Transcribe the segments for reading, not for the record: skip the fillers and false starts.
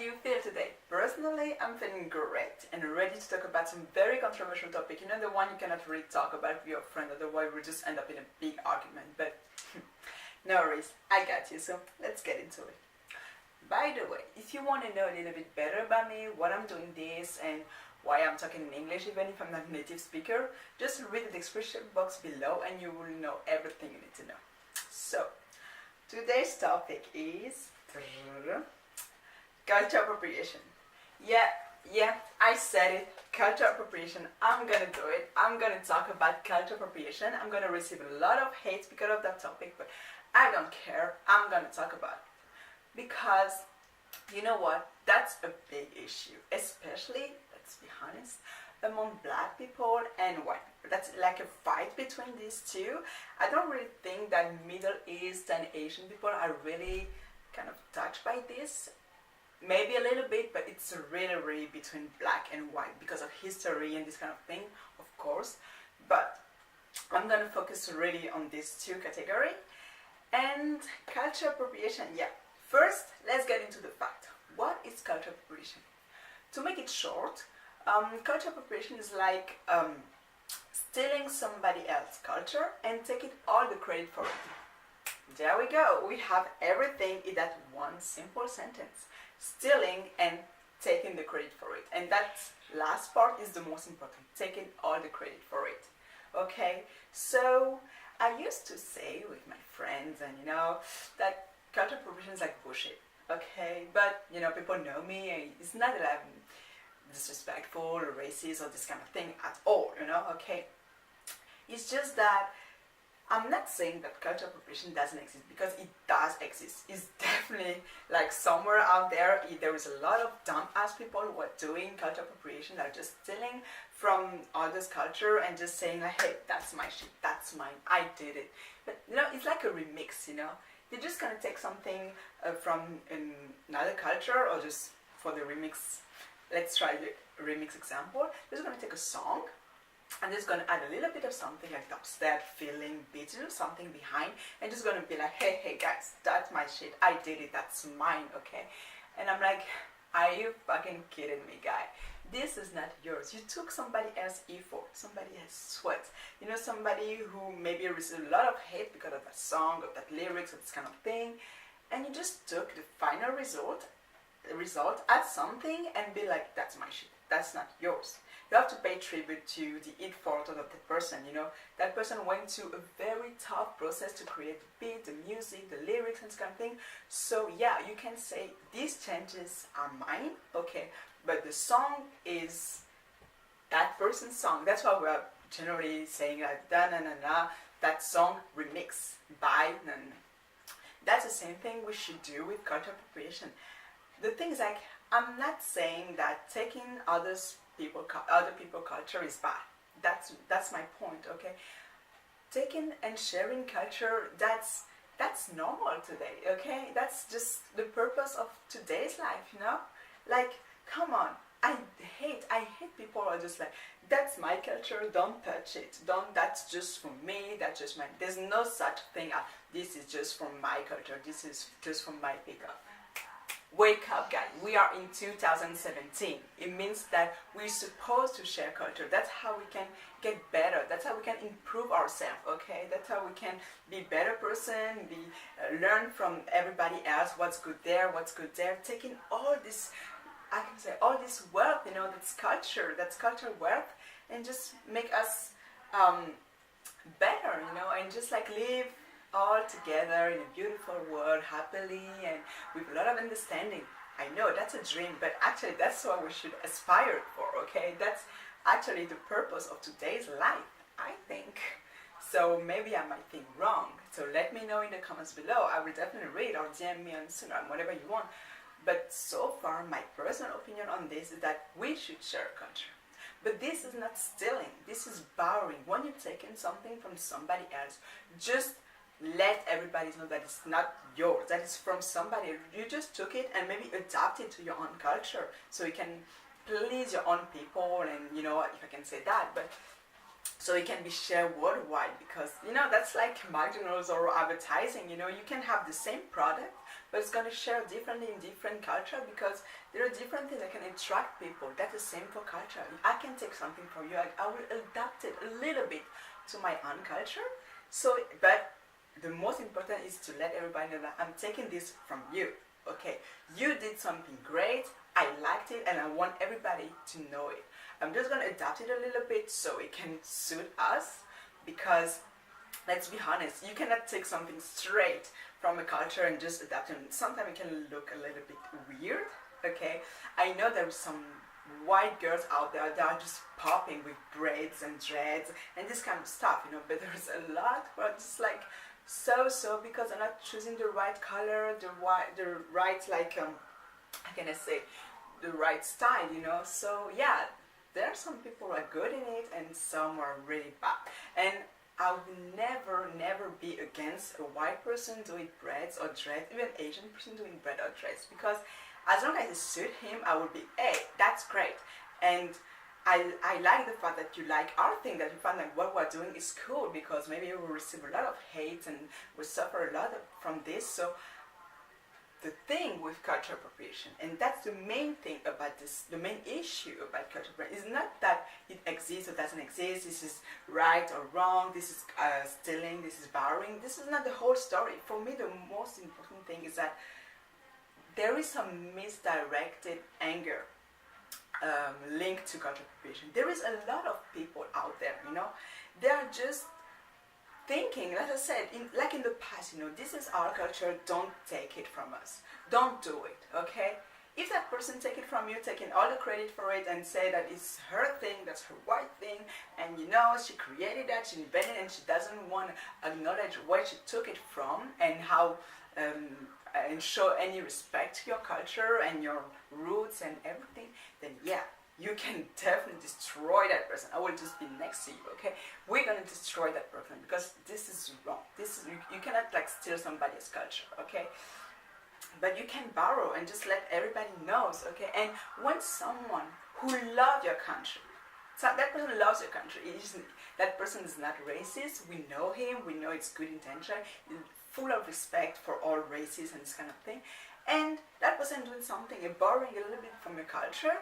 you feel today? Personally, I'm feeling great and ready to talk about some very controversial topic. You know, the one you cannot really talk about with your friend, otherwise we'll just end up in a big argument. But no worries, I got you, so let's get into it. By the way, if you want to know a little bit better about me, what I'm doing this, and why I'm talking in English even if I'm not a native speaker, just read the description box below and you will know everything you need to know. So, today's topic is culture appropriation. Yeah, I said it, culture appropriation. I'm gonna do it. I'm gonna talk about culture appropriation. I'm gonna receive a lot of hate because of that topic, but I don't care. I'm gonna talk about it. Because, you know what, that's a big issue, especially, let's be honest, among black people and white people. That's like a fight between these two. I don't really think that Middle East and Asian people are really kind of touched by this. Maybe a little bit, but it's really between black and white because of history and this kind of thing, of course. But I'm gonna focus really on these two categories. And culture appropriation, yeah. First, let's get into the fact. What is culture appropriation? To make it short, culture appropriation is like stealing somebody else's culture and taking all the credit for it. There we go. We have everything in that one simple sentence. Stealing and taking the credit for it. And that last part is the most important. Taking all the credit for it. Okay? So, I used to say with my friends and that culture appropriation is like bullshit. Okay? But, people know me and it's not that I'm disrespectful or racist or this kind of thing at all, okay? It's just that I'm not saying that culture appropriation doesn't exist, because it does exist. It's definitely like somewhere out there, there is a lot of dumb-ass people who are doing culture appropriation, that are just stealing from others' culture and just saying like, hey, that's my shit, that's mine, I did it. But it's like a remix, They're just gonna take something from another culture, or just for the remix, let's try the remix example. They're just gonna take a song, and just gonna add a little bit of something like dubstep, feeling, beat, something behind, and just gonna be like, hey guys, that's my shit, I did it, that's mine, okay? And I'm like, are you fucking kidding me, guy? This is not yours. You took somebody else's effort, somebody else's sweat, somebody who maybe received a lot of hate because of that song, or that lyrics, or this kind of thing, and you just took the final result, add something, and be like, that's my shit, that's not yours. You have to pay tribute to the effort of that person, That person went through a very tough process to create the beat, the music, the lyrics, and this kind of thing. So yeah, you can say these changes are mine, okay, but the song is that person's song. That's why we're generally saying like, that song remix by, That's the same thing we should do with culture appropriation. The thing is, like, I'm not saying that taking other people's culture is bad. That's my point, okay? Taking and sharing culture, that's normal today, okay? That's just the purpose of today's life, Like, come on, I hate people who are just like, that's my culture, don't touch it, that's just for me, that's just mine. There's no such thing as, this is just from my culture, this is just from my people. Wake up, guys. We are in 2017. It means that we're supposed to share culture. That's how we can get better. That's how we can improve ourselves, okay? That's how we can be a better person, learn from everybody else what's good there, taking all this, I can say, all this wealth, that's culture wealth, and just make us better, and just like live all together in a beautiful world, happily and with a lot of understanding. I know that's a dream, but actually that's what we should aspire for, okay? That's actually the purpose of today's life, I think. So maybe I might think wrong. So let me know in the comments below. I will definitely read, or DM me on Instagram, whatever you want. But so far, my personal opinion on this is that we should share culture. But this is not stealing. This is borrowing. When you're taking something from somebody else, just let everybody know that it's not yours, that it's from somebody. You just took it and maybe adapt it to your own culture, so you can please your own people, and if I can say that. But so it can be shared worldwide, because that's like McDonald's or advertising. You can have the same product, but it's going to share differently in different culture, because there are different things that can attract people. That's the same for culture. I can take something from you, I will adapt it a little bit to my own culture. So, but the most important is to let everybody know that I'm taking this from you. Okay, you did something great, I liked it, and I want everybody to know it. I'm just going to adapt it a little bit so it can suit us, because let's be honest, you cannot take something straight from a culture and just adapt it. Sometimes it can look a little bit weird. Okay, I know there are some white girls out there that are just popping with braids and dreads and this kind of stuff, but there's a lot who are just like so because they're not choosing the right color, the right like how can I say, the right style, so yeah, there are some people who are good in it and some are really bad. And I would never be against a white person doing braids or dreads, even Asian person doing bread or dreads, because as long as it suits him, I would be, hey, that's great. And I like the fact that you like our thing, that you find like what we're doing is cool, because maybe we will receive a lot of hate and we suffer a lot from this. So the thing with cultural appropriation, and that's the main thing about this, the main issue about cultural appropriation, is not that it exists or doesn't exist, this is right or wrong, this is stealing, this is borrowing. This is not the whole story. For me, the most important thing is that there is some misdirected anger linked to cultural appropriation. There is a lot of people out there, they are just thinking, like I said, like in the past, this is our culture, don't take it from us. Don't do it, okay? If that person take it from you, taking all the credit for it and say that it's her thing, that's her white thing, and she created that, she invented it, and she doesn't want to acknowledge where she took it from and how, and show any respect to your culture and your roots and everything, then yeah, you can definitely destroy that person. I will just be next to you, okay? We're gonna destroy that person, because this is wrong. This is, you cannot like steal somebody's culture, okay? But you can borrow and just let everybody knows, okay? And when someone who loves your country, so that person loves your country, that person is not racist, we know him, we know it's good intention, full of respect for all races and this kind of thing, and that person doing something and borrowing a little bit from your culture,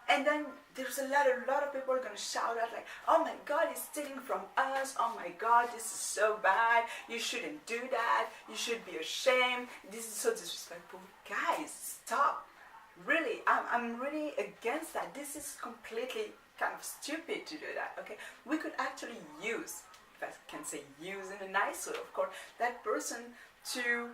and then there's a lot of people are going to shout out like, oh my god, he's stealing from us, oh my god, this is so bad, you shouldn't do that, you should be ashamed, this is so disrespectful. Guys, stop. Really, I'm really against that. This is completely kind of stupid to do that, okay? We could actually use, if I can say use in a nice way, of course, that person to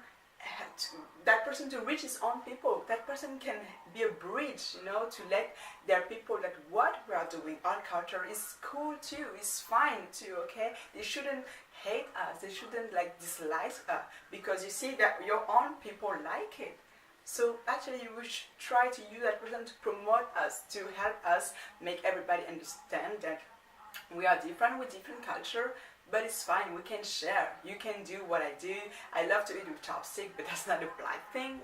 reach his own people. That person can be a bridge, to let their people that what we are doing, our culture is cool too, is fine too, okay? They shouldn't hate us, they shouldn't like dislike us, because you see that your own people like it. So actually we should try to use that person to promote us, to help us make everybody understand that we are different with different culture, but it's fine, we can share. You can do what I do. I love to eat with chopstick, but that's not a black thing,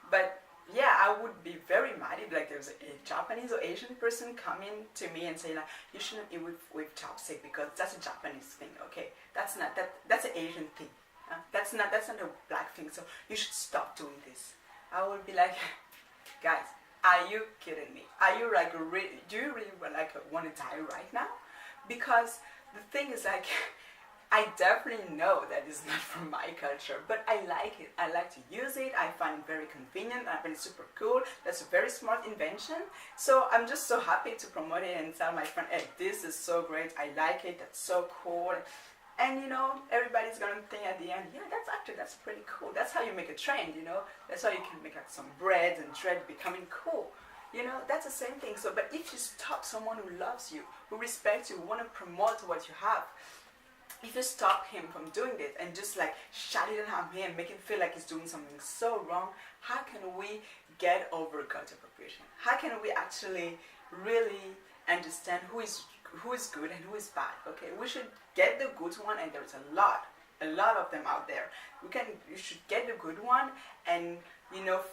But yeah, I would be very mad if like there's a Japanese or Asian person coming to me and saying like, you shouldn't eat with chopstick because that's a Japanese thing, okay? That's an Asian thing. That's not a black thing, so you should stop doing this. I would be like, guys, are you kidding me? Are you like do you really like want to die right now? Because the thing is like, I definitely know that it's not from my culture, but I like it. I like to use it. I find it very convenient. I find it super cool. That's a very smart invention. So I'm just so happy to promote it and tell my friend, hey, this is so great. I like it. That's so cool. And everybody's gonna think at the end, yeah, that's pretty cool. That's how you make a trend, That's how you can make like some breads and dread becoming cool. That's the same thing. So, but if you stop someone who loves you, who respects you, who want to promote what you have, if you stop him from doing this and just like shout it at him, make him feel like he's doing something so wrong, how can we get over cultural appropriation? How can we actually really understand who is good and who is bad? Okay, we should get the good one, and there's a lot a lot of them out there. You should get the good one and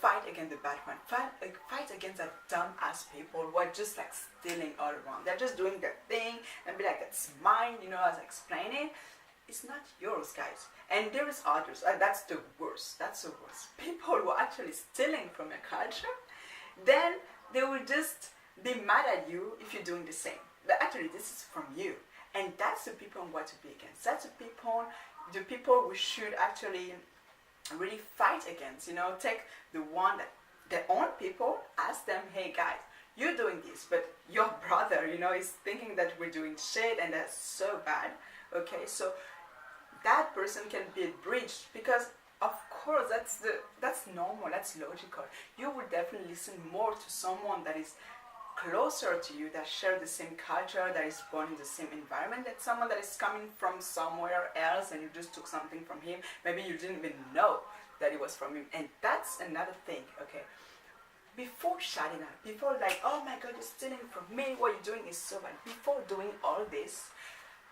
fight against the bad one. Fight against that dumb ass people who are just like stealing all around. They're just doing their thing and be like, that's mine, as I explain it. It's not yours, guys. And there is others. That's the worst. That's the worst. People who are actually stealing from your culture, then they will just be mad at you if you're doing the same. But actually, this is from you. And that's the people who want to be against. That's the people we should actually really fight against. Take the one that their own people, ask them, hey guys, you're doing this, but your brother, is thinking that we're doing shit and that's so bad. Okay, so that person can be a bridge, because of course that's normal, that's logical. You would definitely listen more to someone that is closer to you, that share the same culture, that is born in the same environment, than someone that is coming from somewhere else and you just took something from him. Maybe you didn't even know that it was from him. And that's another thing, okay? Before shouting out, before like, oh my god, you're stealing from me, what you're doing is so bad. Before doing all this,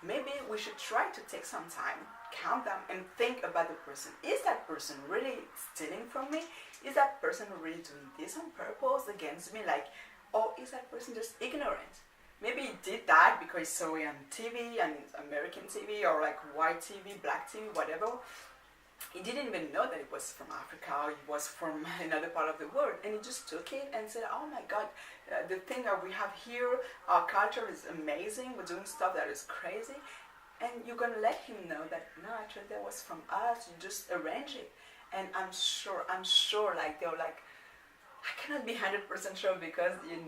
maybe we should try to take some time, calm down, and think about the person. Is that person really stealing from me? Is that person really doing this on purpose against me? Like, or is that person just ignorant? Maybe he did that because he saw it on TV, and American TV, or like white TV, black TV, whatever. He didn't even know that it was from Africa, or it was from another part of the world, and he just took it and said, oh my god, the thing that we have here, our culture is amazing, we're doing stuff that is crazy, and you're going to let him know that, no, actually that was from us, you just arrange it. And I'm sure, like, they're like, I cannot be 100% sure, because you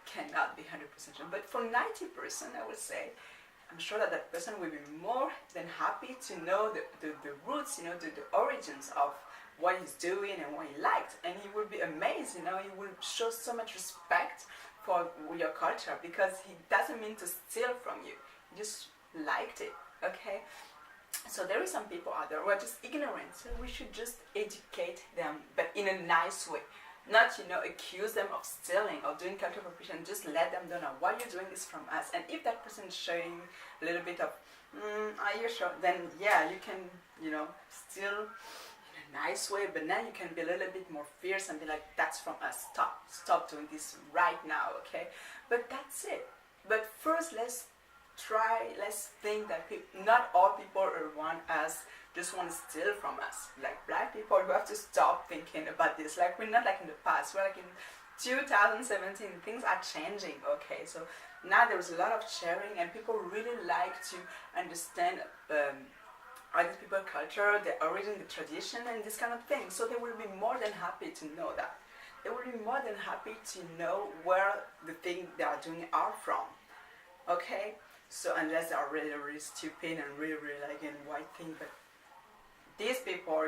cannot be 100% sure, but for 90%, I would say, I'm sure that person will be more than happy to know the roots, the origins of what he's doing and what he liked. And he will be amazed, he will show so much respect for your culture, because he doesn't mean to steal from you. He just liked it, okay? So there is some people out there who are just ignorant, so we should just educate them, but in a nice way. Not, accuse them of stealing or doing cultural appropriation. Just let them know what you're doing is from us. And if that person is showing a little bit of, are you sure? Then yeah, you can, steal in a nice way, but now you can be a little bit more fierce and be like, that's from us. Stop doing this right now, okay? But that's it. But first, let's think that not all people around us just want to steal from us. Like black people, we have to stop thinking about this. Like, we're not like in the past, we're like in 2017, things are changing, okay? So now there's a lot of sharing, and people really like to understand other people's culture, the origin, the tradition, and this kind of thing. So they will be more than happy to know that. They will be more than happy to know where the things they are doing are from, okay? So unless they are really, really stupid and really, really like in white thing, but these people,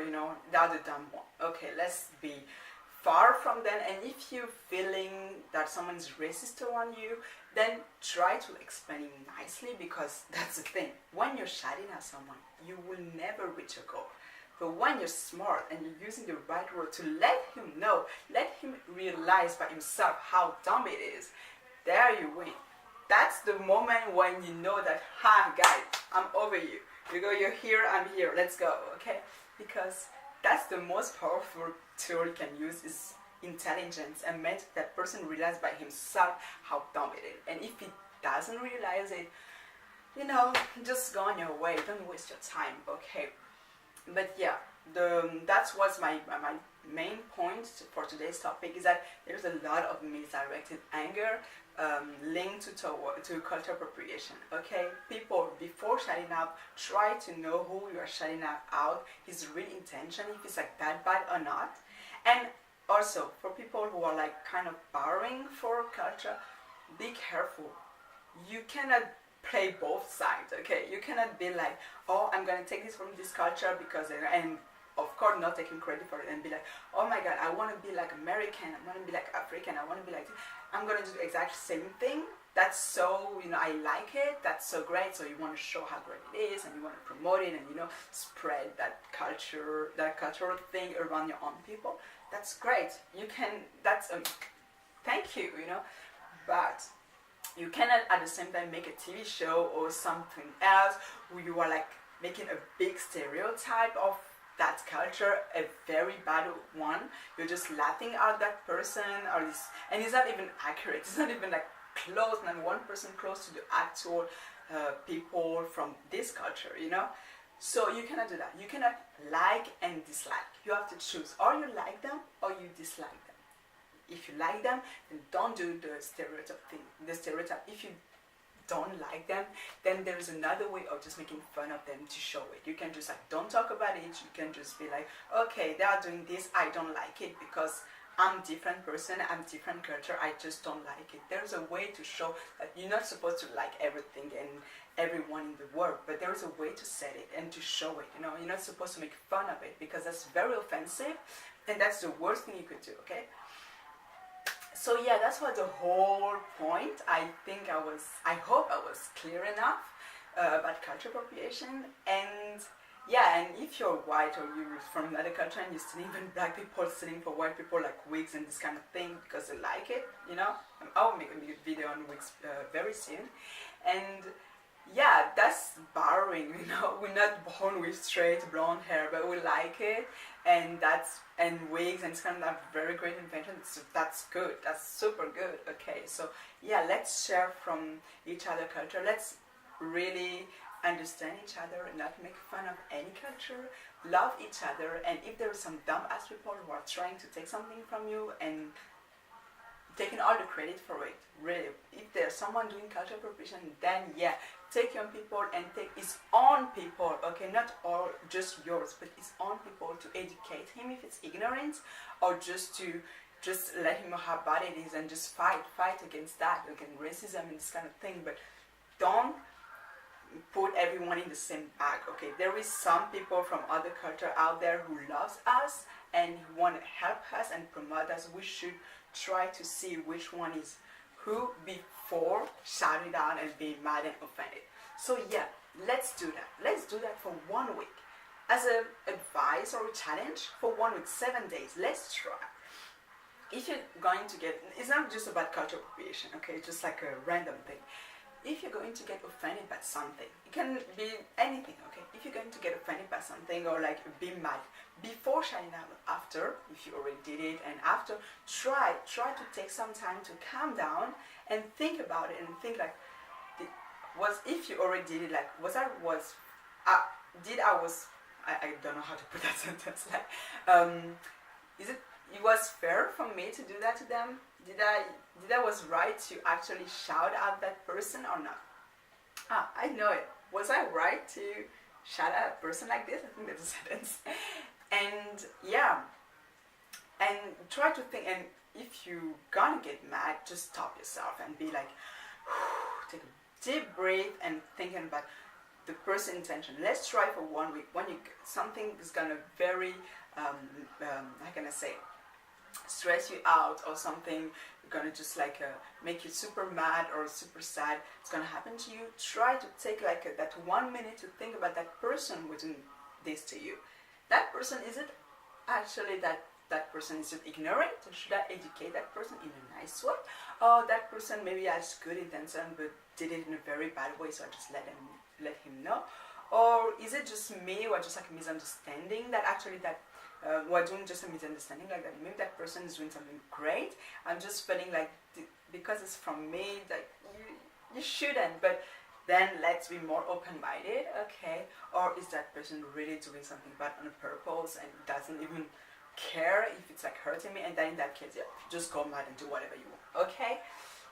they are the dumb one. Okay, let's be far from them. And if you're feeling that someone's racist around you, then try to explain it nicely, because that's the thing. When you're shouting at someone, you will never reach a goal. But when you're smart and you're using the right word to let him know, let him realize by himself how dumb it is, there you win. That's the moment when you know that, guys, I'm over you. You're here, I'm here, let's go, okay? Because that's the most powerful tool you can use, is intelligence, and make that person realize by himself how dumb it is. And if he doesn't realize it, just go on your way, don't waste your time, okay? But yeah, that's what's my main point for today's topic, is that there's a lot of misdirected anger linked to cultural appropriation, okay? People, before shutting up, try to know who you are shutting out, his real intention, if it's like that bad or not. And also, for people who are like kind of borrowing for culture, be careful. You cannot play both sides, okay? You cannot be like, oh, I'm gonna take this from this culture because, and of course not taking credit for it, and be like, oh my god, I want to be like American, I want to be like African, I want to be like, I'm going to do the exact same thing. That's so, I like it, that's so great. So you want to show how great it is, and you want to promote it, and spread that cultural thing around your own people. That's great. You can, thank you, but you cannot at the same time make a TV show or something else where you are like making a big stereotype of that culture, a very bad one. You're just laughing at that person, or this, and it's not even accurate. It's not even like close, not 1% close to the actual people from this culture, you know. So you cannot do that. You cannot like and dislike. You have to choose, or you like them or you dislike them. If you like them, then don't do the stereotype thing. The stereotype. If you don't like them, then there's another way of just making fun of them to show it. You can just like don't talk about it. You can just be like, okay, they are doing this, I don't like it because I'm different person, I'm different culture, I just don't like it. There's a way to show that you're not supposed to like everything and everyone in the world, but there is a way to set it and to show it, you know. You're not supposed to make fun of it because that's very offensive and that's the worst thing you could do, okay? So yeah, that's what the whole point. I hope I was clear enough about culture appropriation. And yeah, and if you're white or you're from another country and you're stealing, even black people stealing for white people like wigs and this kind of thing because they like it, you know, I'll make a video on wigs very soon. And yeah, that's borrowing, you know. We're not born with straight blonde hair, but we like it, and wigs and it's kind of a very great invention. So that's good, that's super good. Okay, so yeah, let's share from each other culture. Let's really understand each other and not make fun of any culture. Love each other, and if there are some dumb ass people who are trying to take something from you and taking all the credit for it, really, if there's someone doing cultural appropriation, then yeah, take young people and take his own people, okay, not all just yours, but his own people, to educate him if it's ignorance, or just to let him know how bad it is and just fight against that, against racism and this kind of thing. But don't put everyone in the same bag, okay? There is some people from other culture out there who loves us and who want to help us and promote us. We should try to see which one is who before shouting out and being mad and offended. So yeah, let's do that. Let's do that for 1 week. As an advice or a challenge for 1 week, 7 days, let's try. If you're going to get, it's not just about cultural appropriation, okay? It's just like a random thing. If you're going to get offended by something, it can be anything, okay? If you're going to get offended by something or like be mad, before shouting out, after, if you already did it, and after, try to take some time to calm down and think about it and think like, if you already did it, like, I don't know how to put that sentence, like, it was fair for me to do that to them? Did I was right to actually shout at that person or not? I know it. Was I right to shout at a person like this? I think that's a sentence. And yeah, and try to think, and if you're gonna get mad, just stop yourself and be like, take a deep breath and thinking about the person's intention. Let's try for 1 week. When something is gonna very, how can I say, stress you out, or something gonna just like make you super mad or super sad, it's gonna happen to you. Try to take like that 1 minute to think about that person who doing this to you. That person, is it actually that person is ignorant? Or should I educate that person in a nice way? Or that person maybe has good intention but did it in a very bad way, so I just let him know? Or is it just me, or just like a misunderstanding that actually we're doing just a misunderstanding, like that maybe that person is doing something great, I'm just feeling like because it's from me that you shouldn't, but then let's be more open-minded, okay? Or is that person really doing something bad on purpose and doesn't even care if it's like hurting me? And then in that case, yeah, just go mad and do whatever you want, okay?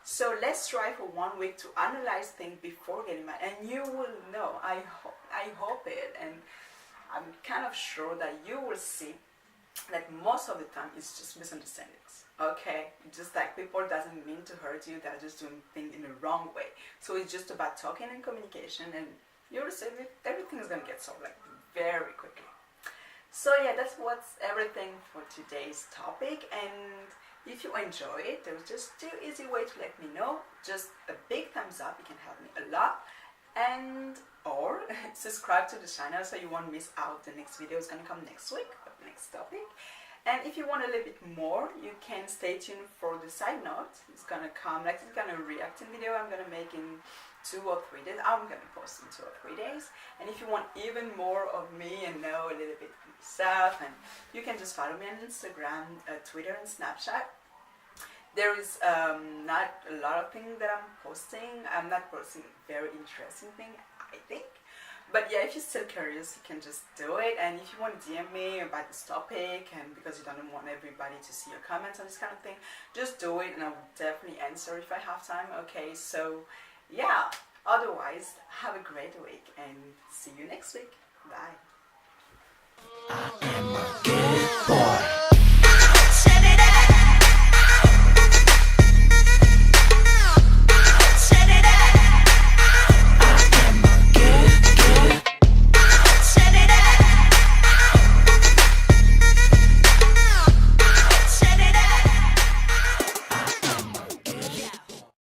So let's try for 1 week to analyze things before getting mad, and you will know. I hope it, and I'm kind of sure that you will see that most of the time it's just misunderstandings, okay? Just like people doesn't mean to hurt you, they're just doing things in the wrong way. So it's just about talking and communication, and you'll see everything is gonna get solved like very quickly. So yeah, that's what's everything for today's topic. And if you enjoy it, there's just 2 easy ways to let me know. Just a big thumbs up, it can help me a lot. And or subscribe to the channel so you won't miss out. The next video is gonna come next week, the next topic. And if you want a little bit more, you can stay tuned for the side note. It's gonna come, like, it's gonna reacting video I'm gonna make in 2 or 3 days. I'm gonna post in 2 or 3 days. And if you want even more of me and know a little bit of myself, and you can just follow me on Instagram, Twitter, and Snapchat. There is not a lot of things that I'm posting. I'm not posting very interesting thing, I think. But yeah, if you're still curious, you can just do it. And if you want to DM me about this topic, and because you don't want everybody to see your comments on this kind of thing, just do it, and I will definitely answer if I have time. Okay, so yeah, otherwise, have a great week and see you next week. Bye.